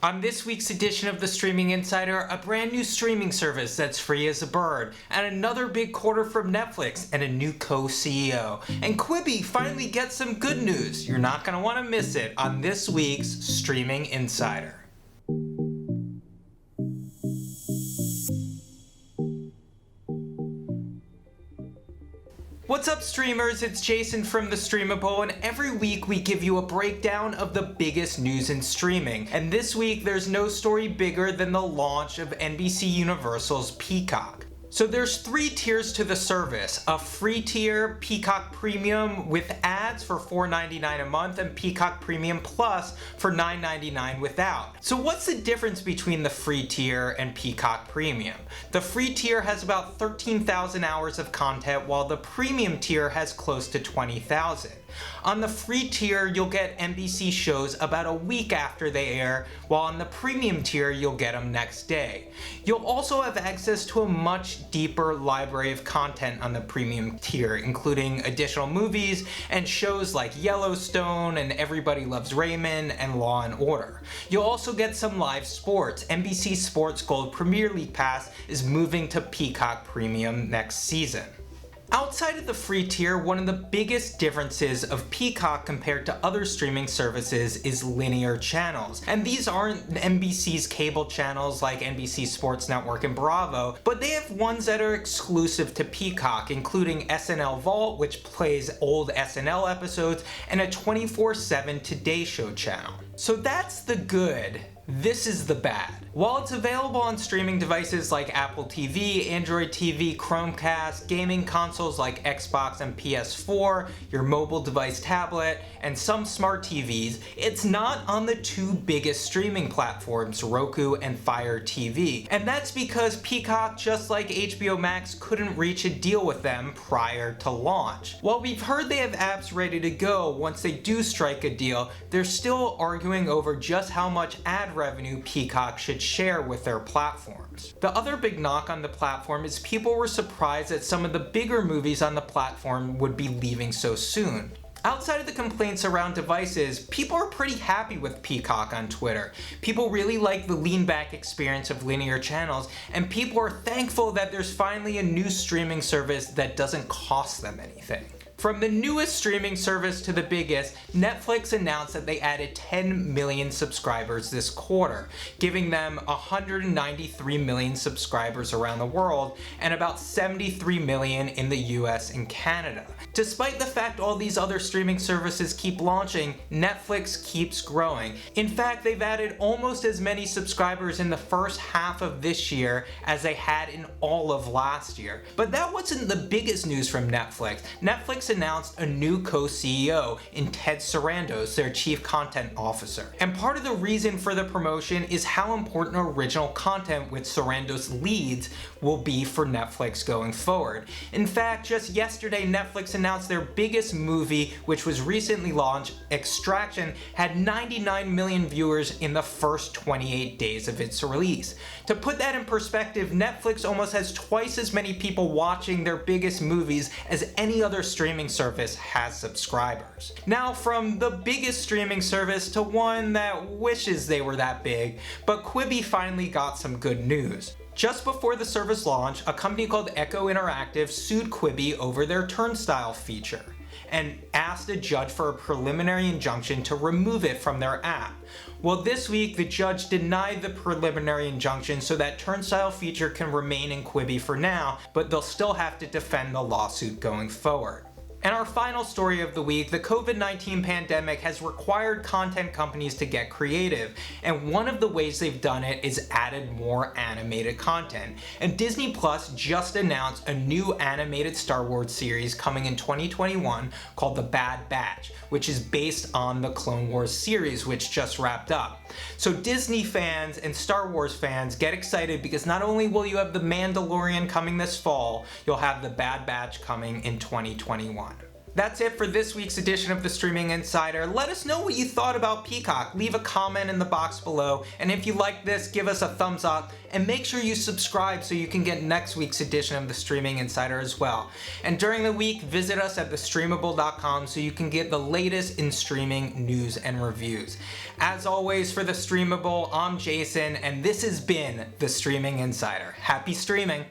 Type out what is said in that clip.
On this week's edition of the Streaming Insider, a brand new streaming service that's free as a bird, and another big quarter from Netflix, and a new co-CEO. And Quibi finally gets some good news. You're not going to want to miss it on this week's Streaming Insider. What's up, streamers? It's Jason from The Streamable, and every week we give you a breakdown of the biggest news in streaming. And this week there's no story bigger than the launch of NBC Universal's Peacock. So there's 3 tiers to the service: a free tier, Peacock Premium with ads for $4.99 a month, and Peacock Premium Plus for $9.99 without. So what's the difference between the free tier and Peacock Premium? The free tier has about 13,000 hours of content, while the premium tier has close to 20,000. On the free tier, you'll get NBC shows about a week after they air, while on the premium tier, you'll get them next day. You'll also have access to a much deeper library of content on the premium tier, including additional movies and shows like Yellowstone and Everybody Loves Raymond and Law & Order. You'll also get some live sports. NBC Sports Gold Premier League Pass is moving to Peacock Premium next season. Outside of the free tier, one of the biggest differences of Peacock compared to other streaming services is linear channels. And these aren't NBC's cable channels like NBC Sports Network and Bravo, but they have ones that are exclusive to Peacock, including SNL Vault, which plays old SNL episodes, and a 24/7 Today Show channel. So that's the good. This is the bad. While it's available on streaming devices like Apple TV, Android TV, Chromecast, gaming consoles like Xbox and PS4, your mobile device tablet, and some smart TVs, it's not on the 2 biggest streaming platforms, Roku and Fire TV. And that's because Peacock, just like HBO Max, couldn't reach a deal with them prior to launch. While we've heard they have apps ready to go once they do strike a deal, they're still arguing over just how much ad revenue Peacock should share with their platforms. The other big knock on the platform is people were surprised that some of the bigger movies on the platform would be leaving so soon. Outside of the complaints around devices, people are pretty happy with Peacock on Twitter. People really like the lean-back experience of linear channels, and people are thankful that there's finally a new streaming service that doesn't cost them anything. From the newest streaming service to the biggest, Netflix announced that they added 10 million subscribers this quarter, giving them 193 million subscribers around the world and about 73 million in the US and Canada. Despite the fact all these other streaming services keep launching, Netflix keeps growing. In fact, they've added almost as many subscribers in the first half of this year as they had in all of last year. But that wasn't the biggest news from Netflix. Netflix announced a new co-CEO in Ted Sarandos, their chief content officer. And part of the reason for the promotion is how important original content with Sarandos leads will be for Netflix going forward. In fact, just yesterday, Netflix announced their biggest movie, which was recently launched, Extraction, had 99 million viewers in the first 28 days of its release. To put that in perspective, Netflix almost has twice as many people watching their biggest movies as any other streaming service has subscribers. Now, from the biggest streaming service to one that wishes they were that big, but Quibi finally got some good news. Just before the service launch, a company called Echo Interactive sued Quibi over their Turnstyle feature and asked a judge for a preliminary injunction to remove it from their app. Well, this week, the judge denied the preliminary injunction so that Turnstyle feature can remain in Quibi for now, but they'll still have to defend the lawsuit going forward. And our final story of the week, the COVID-19 pandemic has required content companies to get creative, and one of the ways they've done it is added more animated content. And Disney Plus just announced a new animated Star Wars series coming in 2021 called The Bad Batch, which is based on the Clone Wars series, which just wrapped up. So Disney fans and Star Wars fans get excited because not only will you have The Mandalorian coming this fall, you'll have The Bad Batch coming in 2021. That's it for this week's edition of the Streaming Insider. Let us know what you thought about Peacock. Leave a comment in the box below. And if you like this, give us a thumbs up. And make sure you subscribe so you can get next week's edition of the Streaming Insider as well. And during the week, visit us at thestreamable.com so you can get the latest in streaming news and reviews. As always, for the Streamable, I'm Jason, and this has been the Streaming Insider. Happy streaming!